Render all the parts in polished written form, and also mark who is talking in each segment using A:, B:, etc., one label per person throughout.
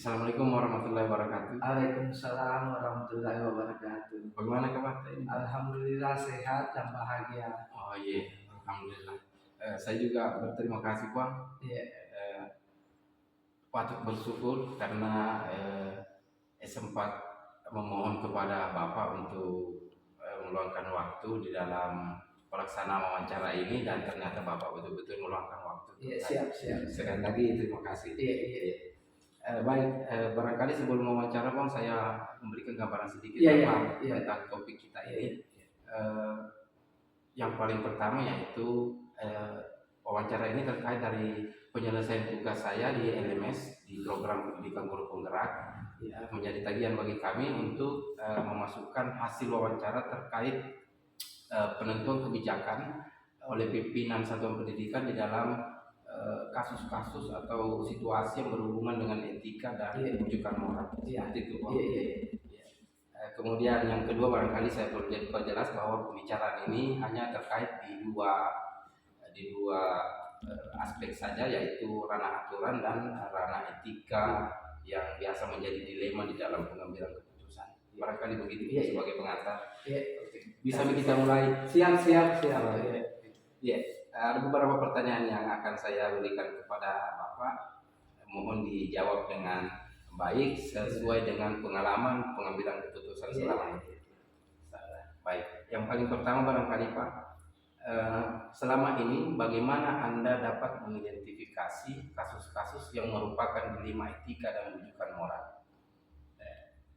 A: Assalamualaikum warahmatullahi wabarakatuh.
B: Waalaikumsalam warahmatullahi wabarakatuh.
A: Bagaimana kabar ini?
B: Alhamdulillah sehat dan bahagia.
A: Oh iya, alhamdulillah. Saya juga berterima kasih Bang.
B: Iya.
A: Patut bersyukur karena sempat memohon kepada Bapak untuk meluangkan waktu di dalam pelaksanaan wawancara ini dan ternyata Bapak betul-betul meluangkan waktu.
B: Iya, siap.
A: Sekali lagi terima kasih.
B: Iya.
A: Baik, barangkali sebelum wawancara Bang, saya memberikan gambaran sedikit tentang topik kita ini. Yang paling pertama yaitu wawancara ini terkait dari penyelesaian tugas saya di LMS di program pendidikan guru penggerak, menjadi tagihan bagi kami untuk memasukkan hasil wawancara terkait penentuan kebijakan oleh pimpinan satuan pendidikan di dalam kasus-kasus atau situasi yang berhubungan dengan etika dan rujukan moral. Seperti itu Pak. Kemudian yang kedua barangkali saya perlu jelas bahwa pembicaraan ini hanya terkait di dua aspek saja, yaitu ranah aturan dan ranah etika yang biasa menjadi dilema di dalam pengambilan keputusan. Barangkali begitu sebagai pengantar. Bisa kita mulai?
B: Siap.
A: Ada beberapa pertanyaan yang akan saya berikan kepada Bapak. Mohon dijawab dengan baik sesuai dengan pengalaman pengambilan keputusan selama ini. Baik, yang paling pertama barangkali Pak, selama ini bagaimana Anda dapat mengidentifikasi kasus-kasus yang merupakan dilema etika dan rujukan moral?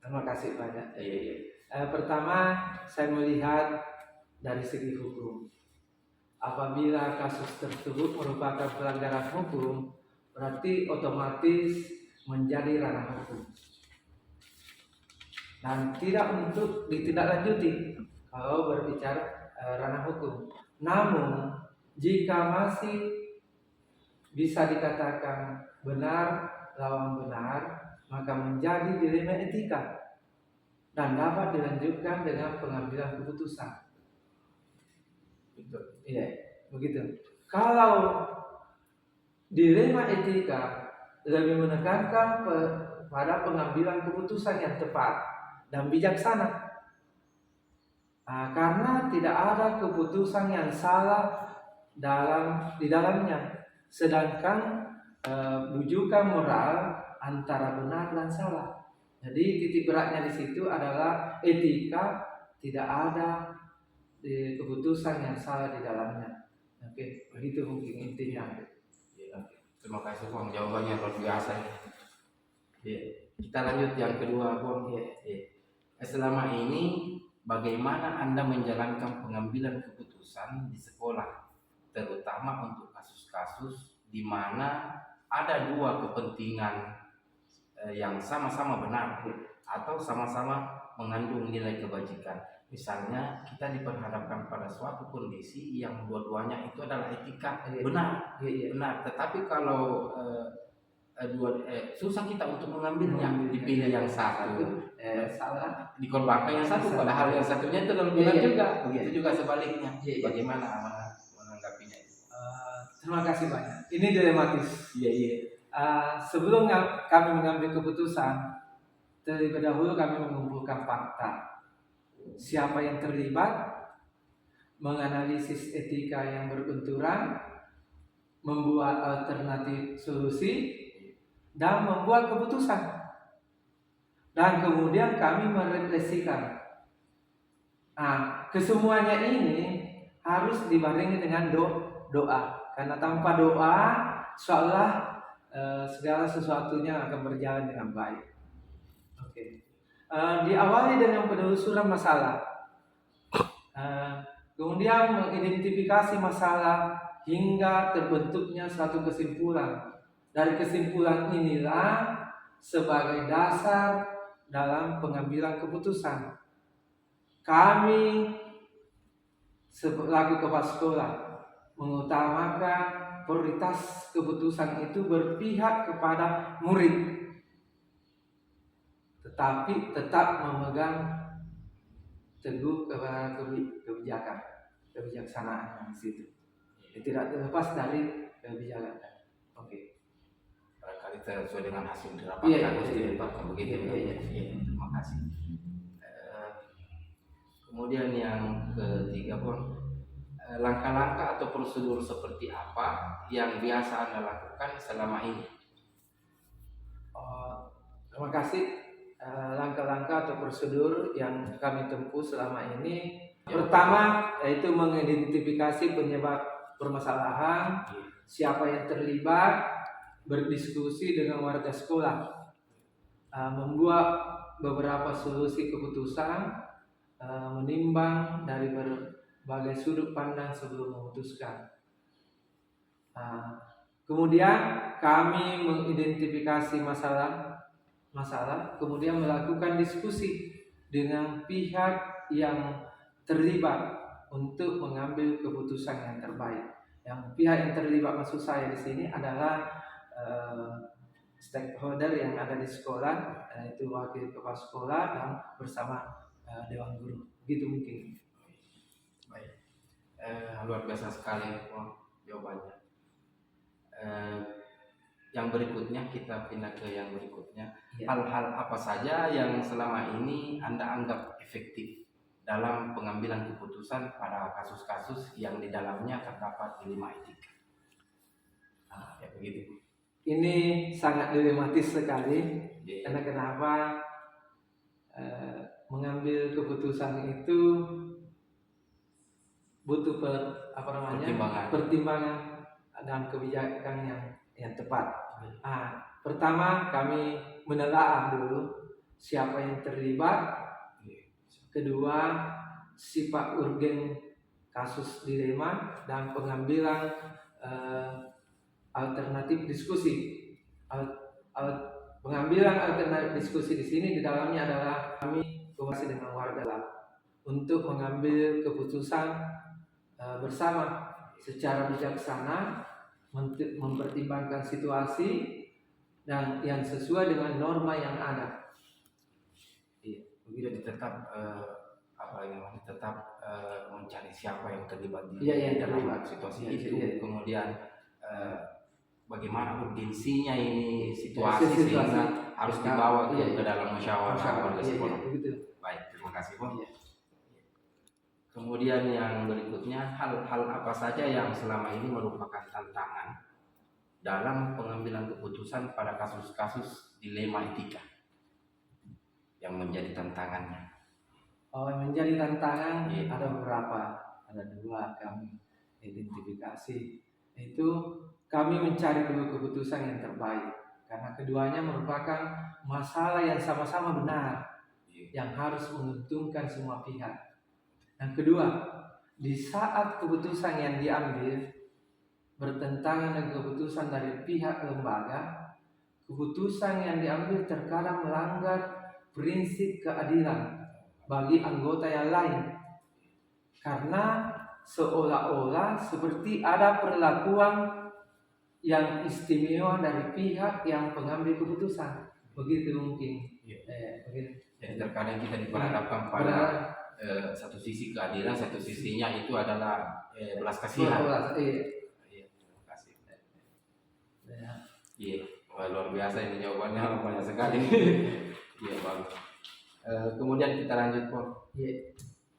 B: Terima kasih banyak.
A: Iya.
B: Pertama, saya melihat dari segi hukum. Apabila kasus tersebut merupakan pelanggaran hukum, berarti otomatis menjadi ranah hukum dan tidak untuk ditindaklanjuti kalau berbicara ranah hukum. Namun jika masih bisa dikatakan benar lawan benar, maka menjadi dilema etika dan dapat dilanjutkan dengan pengambilan keputusan. Iya, begitu. Kalau dilema etika lebih menekankan pada pengambilan keputusan yang tepat dan bijaksana, karena tidak ada keputusan yang salah di dalamnya, sedangkan rujukan moral antara benar dan salah. Jadi titik beratnya di situ adalah etika, tidak ada keputusan yang salah di dalamnya. Oke, begitu mungkin intinya.
A: Terima kasih Bang, jawabannya luar biasa. Kita lanjut yang kedua Bang. Selama ini bagaimana Anda menjalankan pengambilan keputusan di sekolah, terutama untuk kasus-kasus di mana ada dua kepentingan yang sama-sama benar atau sama-sama mengandung nilai kebajikan. Misalnya kita diperhadapkan pada suatu kondisi yang dua-duanya itu adalah etika benar, tetapi kalau susah kita untuk mengambilnya, dipilih yang satu salah, dikorbankan yang satu, padahal yang satunya itu adalah benar juga. Begitu juga sebaliknya. Bagaimana menanggapinya?
B: Terima kasih banyak. Ini dilematis. Sebelum kami mengambil keputusan, terlebih dahulu kami mengumpulkan fakta. Siapa yang terlibat, menganalisis etika yang berbenturan, membuat alternatif solusi, dan membuat keputusan. Dan kemudian kami merefleksikan. Kesemuanya ini harus dibarengi dengan doa. Karena tanpa doa, insyaallah segala sesuatunya akan berjalan dengan baik. Diawali dengan penelusuran masalah, kemudian mengidentifikasi masalah hingga terbentuknya suatu kesimpulan. Dari kesimpulan inilah sebagai dasar dalam pengambilan keputusan. Kami selaku kepala sekolah mengutamakan prioritas keputusan itu berpihak kepada murid, tetapi tetap memegang teguh kepada kebijaksanaan di situ. Tidak terlepas dari kebijakan.
A: sesuai dengan hasil rapat harus ditetapkan begitu. Terima kasih. Kemudian yang ketiga Bang, langkah-langkah atau prosedur seperti apa yang biasa Anda lakukan selama ini?
B: Terima kasih. Langkah-langkah atau prosedur yang kami tempuh selama ini, pertama yaitu mengidentifikasi penyebab permasalahan, siapa yang terlibat, berdiskusi dengan warga sekolah, membuat beberapa solusi keputusan, menimbang dari berbagai sudut pandang sebelum memutuskan. Kemudian kami mengidentifikasi masalah, kemudian melakukan diskusi dengan pihak yang terlibat untuk mengambil keputusan yang terbaik. Yang pihak yang terlibat maksud saya di sini adalah stakeholder yang ada di sekolah, itu wakil kepala sekolah dan bersama dewan guru. Gitu mungkin.
A: Baik. Luar biasa sekali jawabannya. Yang berikutnya kita pindah ke yang berikutnya. Hal-hal apa saja yang selama ini Anda anggap efektif dalam pengambilan keputusan pada kasus-kasus yang di dalamnya terdapat dilema etika? Ya begitu.
B: Ini sangat dilematis sekali. Karena kenapa? Mengambil keputusan itu butuh pertimbangan dan kebijakan yang tepat. Pertama kami menelaah dulu siapa yang terlibat. Kedua, sifat urgen kasus dilema dan pengambilan alternatif diskusi. Pengambilan alternatif diskusi di sini di dalamnya adalah kami komunikasi dengan warga untuk mengambil keputusan bersama secara bijaksana, mempertimbangkan situasi dan yang sesuai dengan norma yang ada.
A: Begitu tetap mencari siapa yang terlibat di dalam situasi itu. Kemudian bagaimana urgensinya ini situasi sehingga harus dibawa ke dalam musyawarah warga sekolah. Baik, terima kasih Bang. Kemudian yang berikutnya, hal-hal apa saja yang selama ini merupakan tantangan dalam pengambilan keputusan pada kasus-kasus dilema etika yang menjadi tantangannya?
B: Yang menjadi tantangan ada beberapa, ada dua kami identifikasi. Itu kami mencari dua keputusan yang terbaik karena keduanya merupakan masalah yang sama-sama benar, yang harus menguntungkan semua pihak. Yang kedua, di saat keputusan yang diambil bertentangan dengan keputusan dari pihak lembaga, keputusan yang diambil terkadang melanggar prinsip keadilan bagi anggota yang lain, karena seolah-olah seperti ada perlakuan yang istimewa dari pihak yang pengambil keputusan. Begitu mungkin. Begitu.
A: Jadi terkadang kita diperhadapkan pada satu sisi keadilan, satu sisinya itu adalah belas kasihan. Terima kasih. Luar biasa ini jawabannya, banyak sekali. Bagus. Kemudian kita lanjut Pak.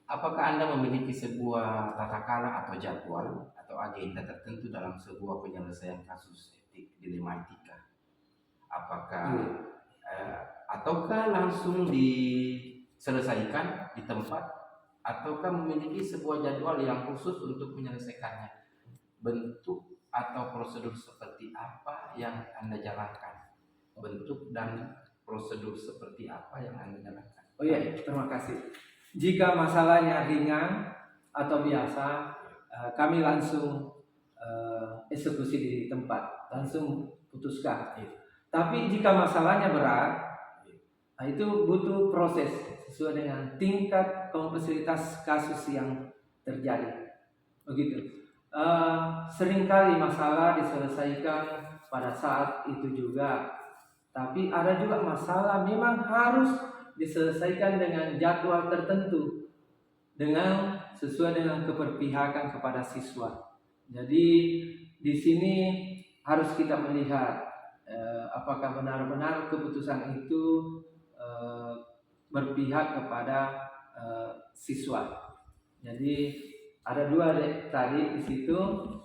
A: Apakah Anda memiliki sebuah tata cara atau jadwal atau agenda tertentu dalam sebuah penyelesaian kasus etik dilema etika? Apakah ataukah langsung diselesaikan di tempat, ataukah memiliki sebuah jadwal yang khusus untuk menyelesaikannya? Bentuk atau prosedur seperti apa yang Anda jalankan? Bentuk dan prosedur seperti apa yang Anda jalankan?
B: Terima kasih. Jika masalahnya ringan atau biasa, kami langsung eksekusi di tempat, langsung putuskan. Tapi jika masalahnya berat, itu butuh proses sesuai dengan tingkat kompleksitas kasus yang terjadi. Begitu. Seringkali masalah diselesaikan pada saat itu juga, tapi ada juga masalah memang harus diselesaikan dengan jadwal tertentu, dengan sesuai dengan keberpihakan kepada siswa. Jadi di sini harus kita melihat apakah benar-benar keputusan itu eh, berpihak kepada siswa. Jadi ada dua tadi di situ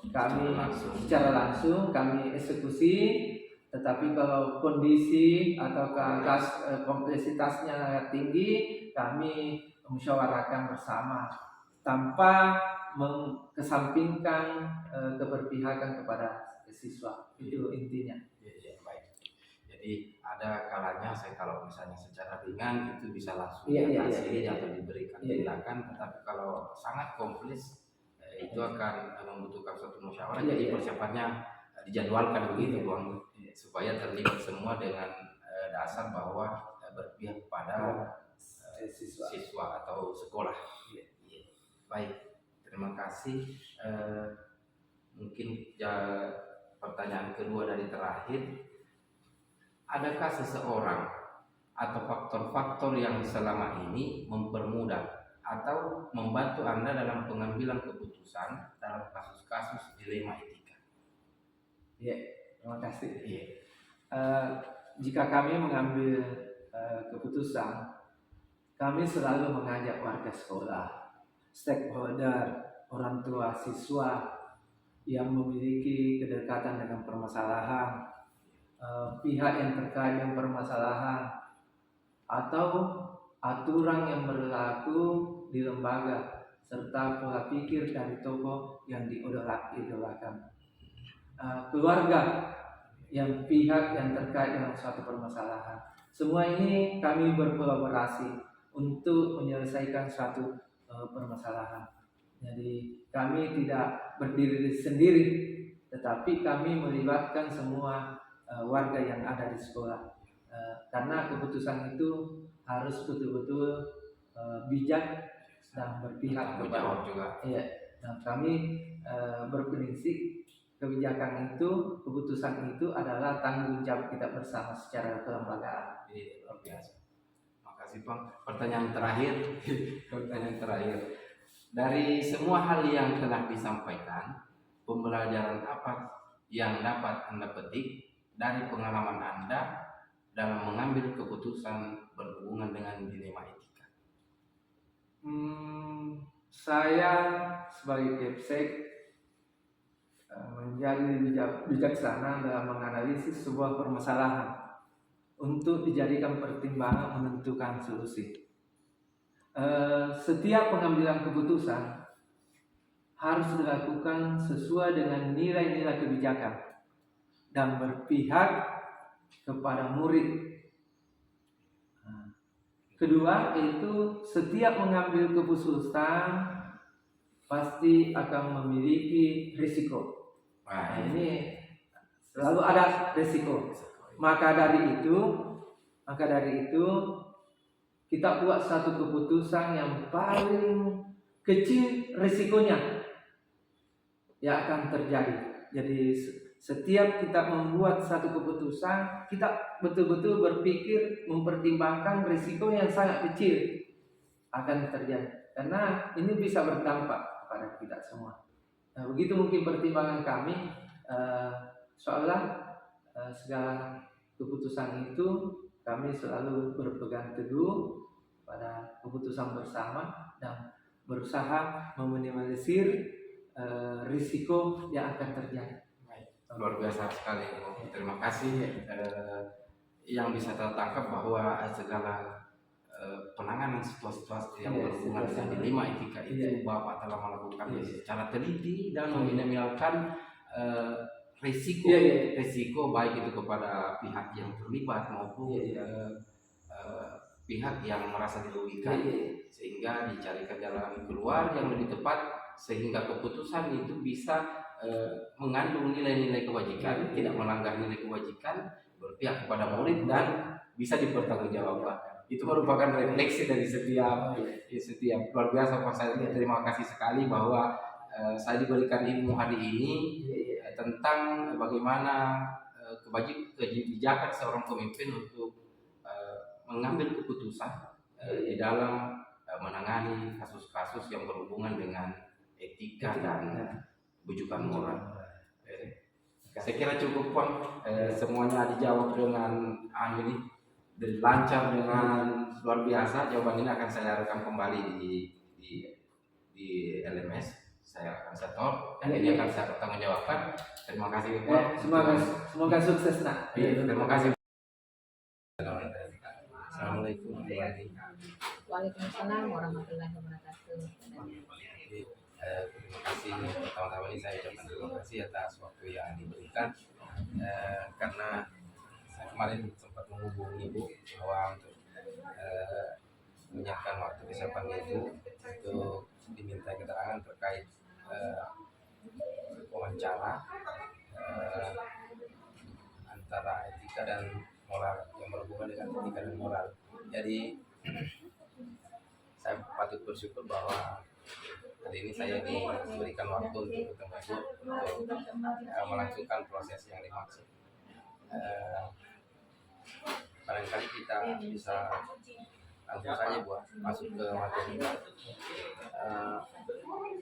B: kami secara langsung kami eksekusi, tetapi kalau kondisi atau kompleksitasnya tinggi kami musyawarahkan bersama tanpa mengesampingkan keberpihakan kepada siswa. Itu intinya.
A: Ya, baik. Jadi ada kalanya saya kalau misalnya secara ringan itu bisa langsung
B: Iya,
A: diatasi
B: iya.
A: atau diberikan
B: Iya.
A: tindakan, tetapi kalau sangat kompleks itu akan membutuhkan suatu musyawarah.
B: Iya,
A: Jadi
B: iya.
A: persiapannya dijadwalkan begitu Bang, supaya terlibat semua dengan dasar bahwa berpihak kepada siswa atau sekolah. Iya. Baik, terima kasih. Mungkin pertanyaan kedua dari terakhir, adakah seseorang atau faktor-faktor yang selama ini mempermudah atau membantu Anda dalam pengambilan keputusan dalam kasus-kasus dilema etika?
B: Ya, terima kasih.
A: Iya.
B: Jika kami mengambil keputusan, kami selalu mengajak warga sekolah, stakeholder, orang tua siswa yang memiliki kedekatan dengan permasalahan, pihak yang terkait dengan permasalahan, atau aturan yang berlaku di lembaga, serta pola pikir dari tokoh yang diidolakan. Keluarga yang pihak yang terkait dengan suatu permasalahan. Semua ini kami berkolaborasi untuk menyelesaikan suatu permasalahan. Jadi kami tidak berdiri sendiri, tetapi kami melibatkan semua warga yang ada di sekolah. Karena keputusan itu harus betul-betul bijak dan berpihak kepada
A: juga.
B: Iya. Nah, kami berprinsip kebijakan itu, keputusan itu adalah tanggung jawab kita bersama secara kelembagaan.
A: Iya, luar biasa. Makasih Bang. Pertanyaan terakhir, pertanyaan terakhir. Dari semua hal yang telah disampaikan, pembelajaran apa yang dapat Anda petik dari pengalaman Anda dalam mengambil keputusan berhubungan dengan dilema etika?
B: Saya sebagai Kepsek menjadi bijaksana dalam menganalisis sebuah permasalahan untuk dijadikan pertimbangan menentukan solusi. Setiap pengambilan keputusan harus dilakukan sesuai dengan nilai-nilai kebijakan dan berpihak kepada murid. Kedua, itu setiap mengambil keputusan pasti akan memiliki risiko. Nah, ini selalu ada risiko. Maka dari itu kita buat satu keputusan yang paling kecil risikonya yang akan terjadi. Jadi setiap kita membuat satu keputusan, kita betul-betul berpikir mempertimbangkan risiko yang sangat kecil akan terjadi. Karena ini bisa berdampak kepada kita semua. Nah, begitu mungkin pertimbangan kami, seolah segala keputusan itu kami selalu berpegang teguh pada keputusan bersama dan berusaha meminimalisir risiko yang akan terjadi.
A: Luar biasa sekali. Terima kasih. Yang bisa tertangkap bahwa segala penanganan situasi yang berhubungan dengan dilema etika itu Bapak telah melakukan secara teliti dan meminimalkan risiko baik itu kepada pihak yang terlibat maupun pihak yang merasa dirugikan, sehingga dicarikan jalan keluar yang lebih tepat sehingga keputusan itu bisa mengandung nilai-nilai kebajikan, tidak melanggar nilai kebajikan, berpihak kepada murid dan bisa dipertanggungjawabkan. Itu merupakan refleksi dari setiap luar biasa Pak. Saya terima kasih sekali bahwa saya diberikan ilmu hari ini tentang bagaimana kebijakan seorang pemimpin untuk mengambil keputusan di dalam menangani kasus-kasus yang berhubungan dengan etika dan bujukan moral. Saya kira cukup Bang. Semuanya dijawab dengan ini lancar dengan luar biasa. Jawaban ini akan saya rekam kembali di LMS. Saya akan setor dan ini akan saya pertanggungjawabkan. Terima kasih Bang.
B: Semoga sukses nak.
A: Terima kasih. Assalamualaikum warahmatullahi wabarakatuh.
C: Waalaikumsalam warahmatullahi wabarakatuh.
A: Terima kasih pertama-tama ini saya ucapkan terima kasih atas waktu yang diberikan. Karena saya kemarin sempat menghubungi Ibu bahwa untuk menyiapkan waktu kesiapan Ibu untuk diminta keterangan terkait wawancara antara etika dan moral yang berhubungan dengan etika dan moral. Jadi saya patut bersyukur bahwa hari ini saya diberikan waktu untuk bertemu Ibu untuk melangsungkan proses yang dimaksud. Barangkali kita bisa langsung saja buat masuk ke materi.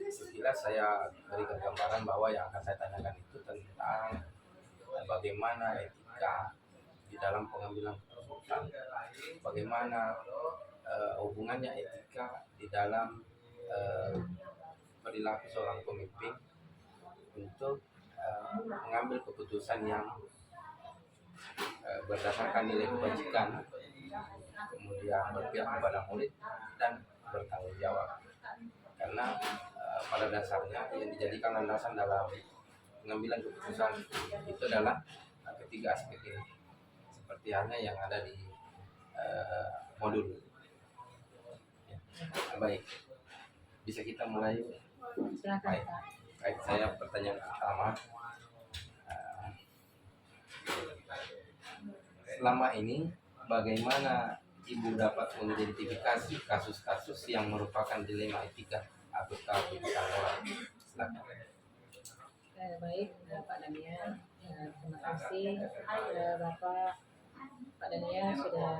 A: Sekilas saya berikan gambaran bahwa yang akan saya tanyakan itu tentang bagaimana etika di dalam pengambilan keputusan, bagaimana hubungannya etika di dalam perilaku seorang pemimpin untuk mengambil keputusan yang berdasarkan nilai kebajikan, kemudian berpihak kepada murid dan bertanggung jawab. Karena pada dasarnya yang dijadikan landasan dalam pengambilan keputusan itu adalah ketiga aspek ini, seperti halnya yang ada di modul. Ya, baik, bisa kita mulai.
C: Silakan Pak.
A: Baik, saya pertanyaan pertama. Selama ini bagaimana Ibu dapat mengidentifikasi kasus-kasus yang merupakan dilema etika atau kebijakan moral? Silakan.
C: Baik, Pak Daniel. Terima kasih Bapak Pak Daniel sudah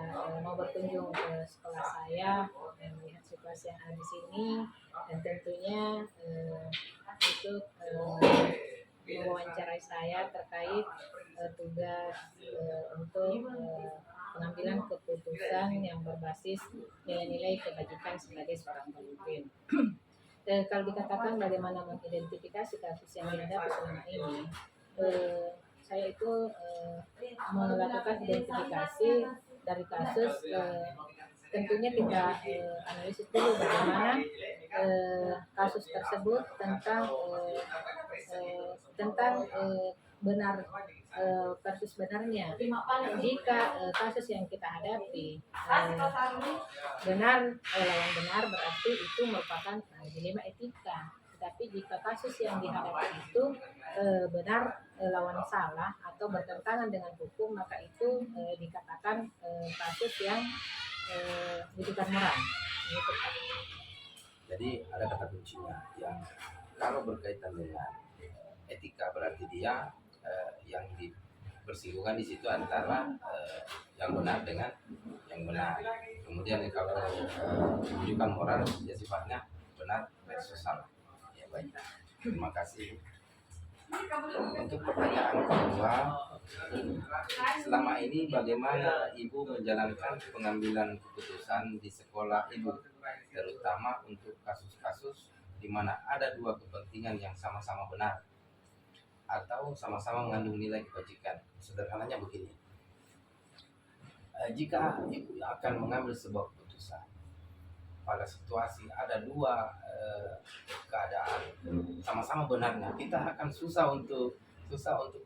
C: mau berkunjung ke sekolah saya dan melihat situasi yang ada di sini, dan tentunya untuk mewawancarai saya terkait tugas untuk pengambilan keputusan yang berbasis nilai-nilai kebajikan sebagai seorang pemimpin. Kalau dikatakan bagaimana mengidentifikasi kasus yang dihadapi selama ini, saya itu melakukan identifikasi dari kasus. Tentunya kita analisis dulu bagaimana kasus tersebut tentang benar versus benarnya. Jika kasus yang kita hadapi benar, lawan benar, berarti itu merupakan dilema etika. Tetapi jika kasus yang dihadapi itu benar lawan salah atau bertentangan dengan hukum, maka itu dikatakan kasus yang butuhkan moral. Gitu, Pak.
A: Jadi ada kata kuncinya yang kalau berkaitan dengan etika berarti dia yang bersinggungan di situ antara yang benar dengan yang benar. Kemudian kalau menunjukkan moral ya sifatnya benar versus salah. Ya baik. Terima kasih. Untuk pertanyaan kedua, selama ini bagaimana Ibu menjalankan pengambilan keputusan di sekolah Ibu, terutama untuk kasus-kasus di mana ada dua kepentingan yang sama-sama benar atau sama-sama mengandung nilai kebajikan. Sederhananya begini, jika Ibu akan mengambil sebuah keputusan pada situasi ada dua keadaan sama-sama benarnya, kita akan susah untuk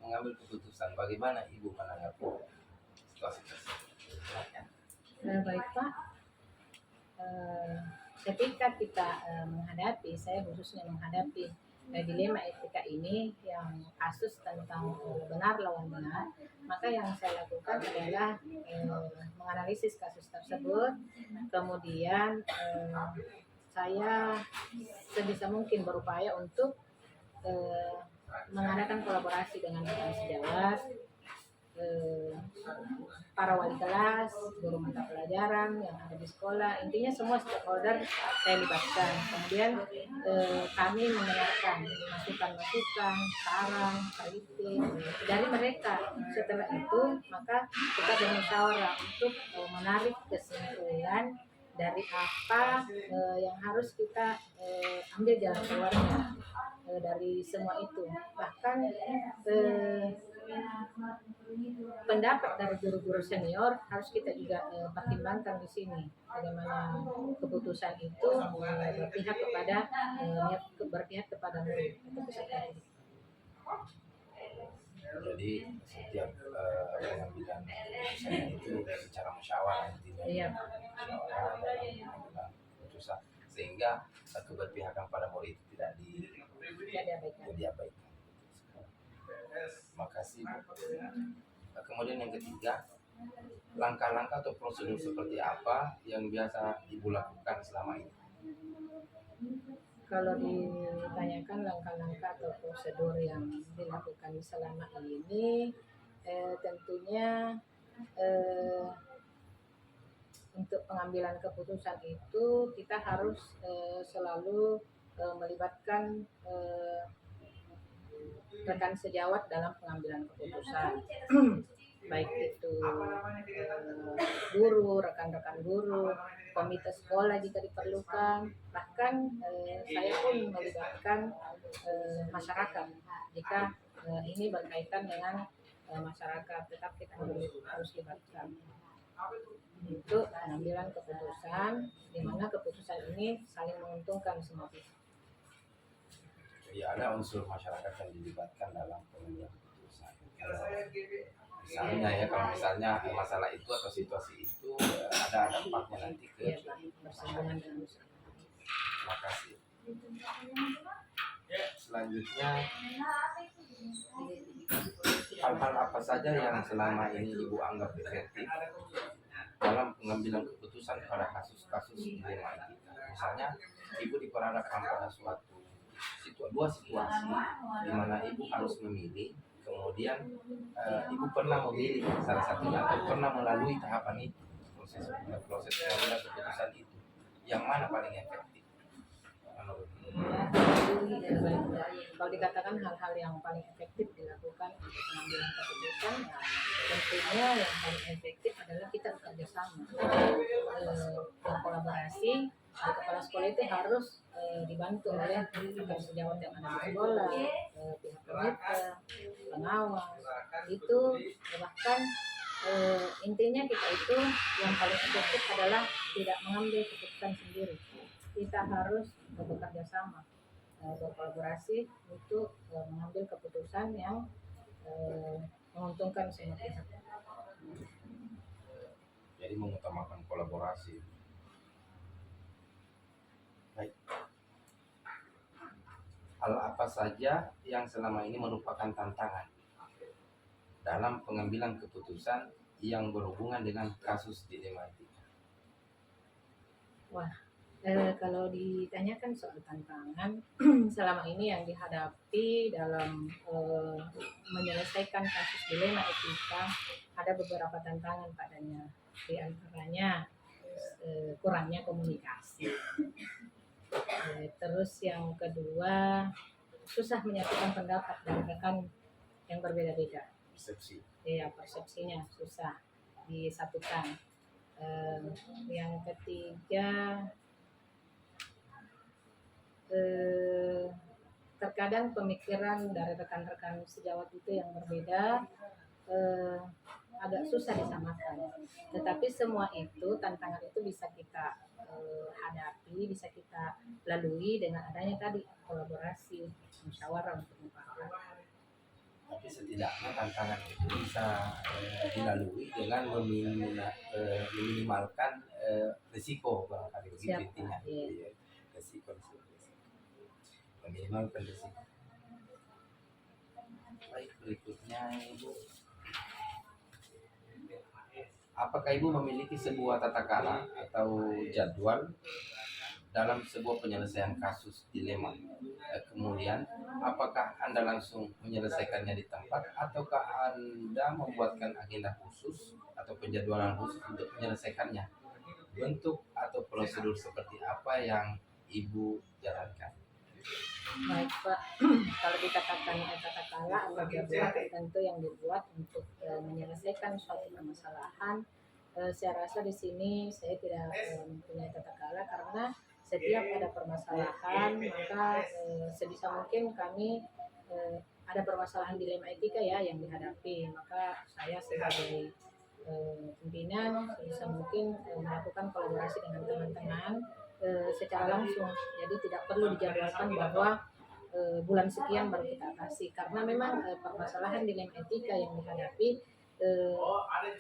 A: mengambil keputusan. Bagaimana Ibu menanggapi situasi tersebut?
C: Baik Pak, ketika kita menghadapi, saya khususnya menghadapi dilema etika ini yang kasus tentang benar lawan benar, maka yang saya lakukan adalah menganalisis kasus tersebut, kemudian saya sebisa mungkin berupaya untuk mengadakan kolaborasi dengan rekan sejawat, eh, para wali kelas, guru mata pelajaran yang ada di sekolah, intinya semua stakeholder saya libatkan. Kemudian kami mendengarkan masukan-masukan, saran, kritik dari mereka. Setelah itu maka kita bermusyawarah untuk menarik kesimpulan dari apa yang harus kita ambil jalan keluarnya dari semua itu. Bahkan pendapat dari guru-guru senior harus kita juga pertimbangkan di sini. Bagaimana keputusan itu berpihak kepada murid atau peserta didik.
A: Jadi setiap pengambilan keputusan itu secara musyawarah intinya.
C: Iya.
A: Musyawarah dalam pengambilan keputusan, sehingga keberpihakan pada murid itu tidak diabaikan. Terima kasih. Kemudian yang ketiga, langkah-langkah atau prosedur seperti apa yang biasa Ibu lakukan selama ini?
C: Kalau ditanyakan langkah-langkah atau prosedur yang dilakukan selama ini, tentunya untuk pengambilan keputusan itu kita harus selalu melibatkan rekan sejawat dalam pengambilan keputusan. Baik itu guru, rekan-rekan guru, komite sekolah jika diperlukan, bahkan saya pun melibatkan masyarakat jika ini berkaitan dengan masyarakat, tetap kita harus libatkan untuk pengambilan keputusan, di mana keputusan ini saling menguntungkan semua pihak.
A: Jadi ada unsur masyarakat yang dilibatkan dalam pengambilan keputusan. Misalnya ya, kalau misalnya masalah itu atau situasi itu ada dampaknya nanti ke
C: bersambungan dengan
A: Terima kasih. Selanjutnya, hal-hal apa saja yang selama ini Ibu anggap efektif dalam pengambilan keputusan pada kasus-kasus dilema etika? Misalnya, Ibu diperhadapkan pada dua situasi di mana Ibu harus memilih, kemudian Ibu pernah memilih salah satunya atau pernah melalui tahapan itu, proses pengambilan keputusan itu, yang mana paling efektif menurut Ibu?
C: Kalau dikatakan hal-hal yang paling efektif dilakukan untuk pengambilan keputusan, tentunya yang paling efektif adalah kita bekerja sama, berkolaborasi. Kepala sekolah itu harus dibantu oleh rekan sejawat yang ada di sekolah, pihak pendidik, pengawas, itu bahkan intinya kita itu yang paling efektif adalah tidak mengambil keputusan sendiri. Kita harus bekerja sama, berkolaborasi untuk mengambil keputusan yang menguntungkan semua pihak.
A: Jadi mengutamakan kolaborasi. Baik. Hal apa saja yang selama ini merupakan tantangan dalam pengambilan keputusan yang berhubungan dengan kasus dilema etika?
C: Wah, kalau ditanyakan soal tantangan selama ini yang dihadapi dalam menyelesaikan kasus dilema etika, ada beberapa tantangan padanya. Di antaranya kurangnya komunikasi. Terus yang kedua, susah menyatukan pendapat dari rekan yang berbeda-beda.
A: Persepsi.
C: Iya, persepsinya susah disatukan. Yang ketiga, terkadang pemikiran dari rekan-rekan sejawat itu yang berbeda agak susah disamakan. Tetapi semua itu, tantangan itu bisa kita hadapi, bisa kita lalui dengan adanya tadi kolaborasi, musyawarah untuk mufakat.
A: Tapi setidaknya tantangan itu bisa dilalui dengan meminimalkan risiko, barangkali begitu intinya.
C: Iya.
A: Risiko. Meminimalkan risiko. Baik, berikutnya Ibu. Apakah Ibu memiliki sebuah tata cara atau jadwal dalam sebuah penyelesaian kasus dilema? Kemudian apakah Anda langsung menyelesaikannya di tempat ataukah Anda membuatkan agenda khusus atau penjadwalan khusus untuk menyelesaikannya? Bentuk atau prosedur seperti apa yang Ibu jalankan?
C: Baik Pak, kalau dikatakan tata kelola atau jadwal tentu yang dibuat untuk menyelesaikan suatu permasalahan, saya rasa di sini saya tidak mempunyai tata kelola karena setiap ada permasalahan maka sebisa mungkin kami ada permasalahan dilema etika ya yang dihadapi, maka saya sebagai pimpinan sebisa mungkin melakukan kolaborasi dengan teman-teman secara langsung, jadi tidak perlu dijadwalkan bahwa bulan sekian baru kita atasi karena memang permasalahan dilema etika yang dihadapi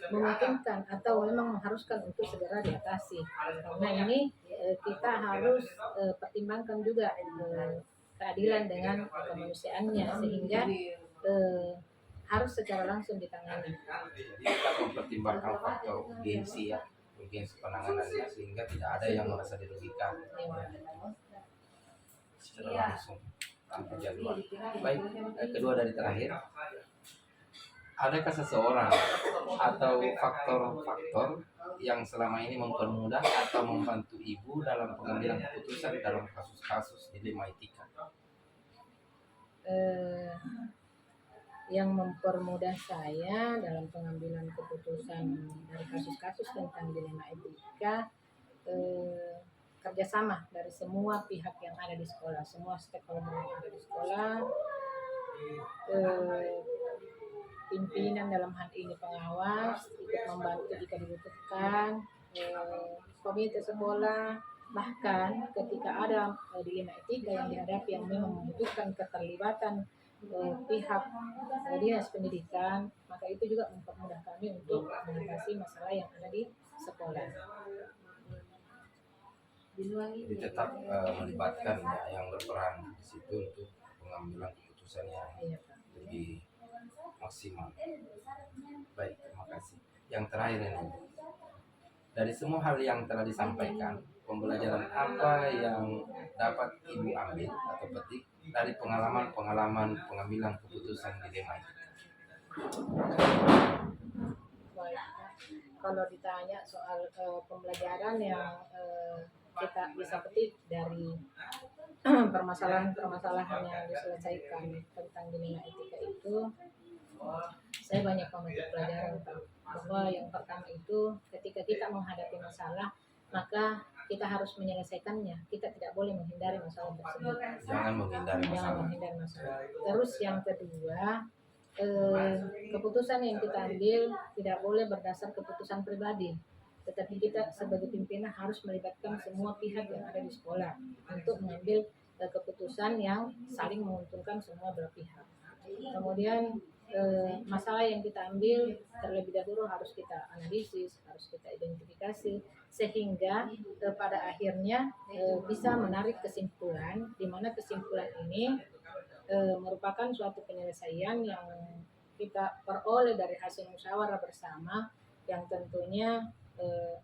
C: memungkinkan atau memang mengharuskan untuk segera diatasi karena ini kita harus pertimbangkan juga keadilan dengan kemanusiaannya sehingga harus secara langsung ditangani.
A: Jadi kita mempertimbangkan faktor urgensi ya, urgensi penanganannya sehingga tidak ada yang merasa dirugikan secara langsung tanpa jadwal. Baik, kedua dari terakhir, adakah seseorang atau faktor-faktor yang selama ini mempermudah atau membantu Ibu dalam pengambilan keputusan dalam kasus-kasus dilema etika?
C: Yang mempermudah saya dalam pengambilan keputusan dari kasus-kasus tentang dilema etika, kerjasama dari semua pihak yang ada di sekolah, semua stakeholder yang ada di sekolah, pimpinan dalam hal ini pengawas ikut membantu jika dibutuhkan, komite sekolah, bahkan ketika ada dilema etika yang dihadapi yang memang membutuhkan keterlibatan pihak dinas pendidikan, maka itu juga mempermudah kami untuk mengatasi masalah yang ada di sekolah.
A: Jadi tetap melibatkan ya, yang berperan di situ untuk pengambilan keputusan yang lebih maksimal. Baik, terima kasih. Yang terakhir ini, dari semua hal yang telah disampaikan, pembelajaran apa yang dapat Ibu ambil atau petik dari pengalaman pengambilan keputusan dilema itu?
C: Baik, kalau ditanya soal pembelajaran yang kita bisa petik dari permasalahan-permasalahan yang diselesaikan tentang dilema etika itu, saya banyak memetik pelajaran bahwa yang pertama itu ketika kita menghadapi masalah maka kita harus menyelesaikannya, kita tidak boleh menghindari masalah tersebut.
A: Jangan menghindari masalah.
C: Terus yang kedua, keputusan yang kita ambil tidak boleh berdasar keputusan pribadi, tetapi kita sebagai pimpinan harus melibatkan semua pihak yang ada di sekolah untuk mengambil keputusan yang saling menguntungkan semua belah pihak. Kemudian masalah yang kita ambil terlebih dahulu harus kita analisis, harus kita identifikasi sehingga pada akhirnya bisa menarik kesimpulan, di mana kesimpulan ini merupakan suatu penyelesaian yang kita peroleh dari hasil musyawarah bersama yang tentunya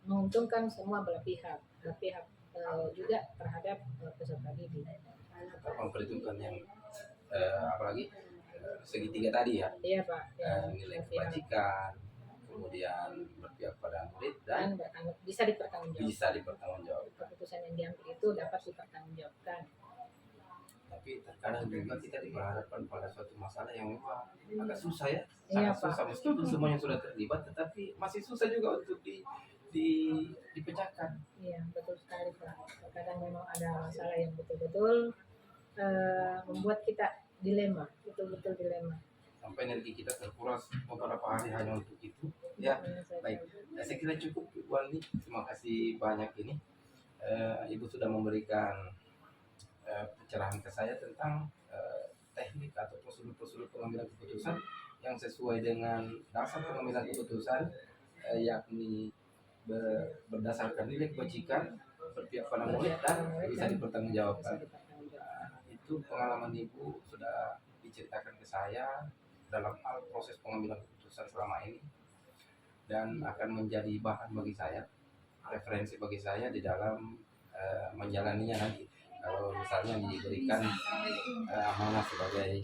C: menguntungkan semua belah pihak juga terhadap peserta didik.
A: Memperhitungkan yang apalagi segitiga tadi ya.
C: Iya Pak.
A: Nilai kebajikan, kemudian berpihak pada murid dan
C: bisa dipertanggungjawabkan. Keputusan yang diambil itu dapat dipertanggungjawabkan.
A: Tapi terkadang juga kita diperhadapkan pada suatu masalah yang memang agak susah ya,
C: Iya,
A: sangat susah meskipun semuanya sudah terlibat, tetapi masih susah juga untuk dipecahkan.
C: Iya, betul sekali Pak. Terkadang memang ada masalah yang betul-betul membuat kita dilema, betul-betul dilema.
A: Sampai energi kita terkuras beberapa hari hanya untuk itu. Ya, baik. Saya kira cukup Bu Andi. Terima kasih banyak ini. Ibu sudah memberikan pencerahan ke saya tentang teknik atau prosedur pengambilan keputusan yang sesuai dengan dasar pengambilan keputusan, yakni berdasarkan nilai kebajikan, berpihak pada murid dan bisa dipertanggungjawabkan. Itu pengalaman Ibu sudah diceritakan ke saya dalam hal proses pengambilan keputusan selama ini dan akan menjadi bahan bagi saya, referensi bagi saya di dalam menjalaninya nanti. kalau misalnya diberikan amanah sebagai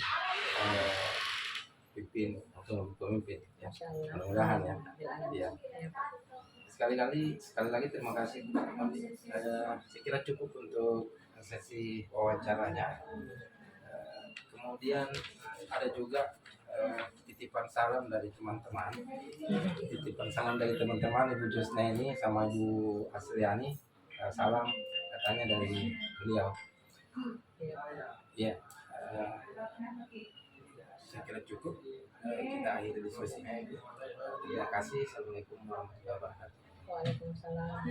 A: pimpin atau pemimpin ya.
C: Masya Allah.
A: Mudah-mudahan ya. Iya.
C: Ya, Pak.
A: Sekali lagi terima kasih Bu Mandi. Saya kira cukup untuk sesi wawancaranya. Kemudian ada juga titipan salam dari teman-teman. Titipan salam dari teman-teman Ibu Jusna ini sama Ibu Asriani. Salam katanya dari beliau. Ya, saya kira cukup. Kita akhiri diskusinya. Terima kasih. Assalamualaikum warahmatullahi wabarakatuh.
C: Waalaikumsalam.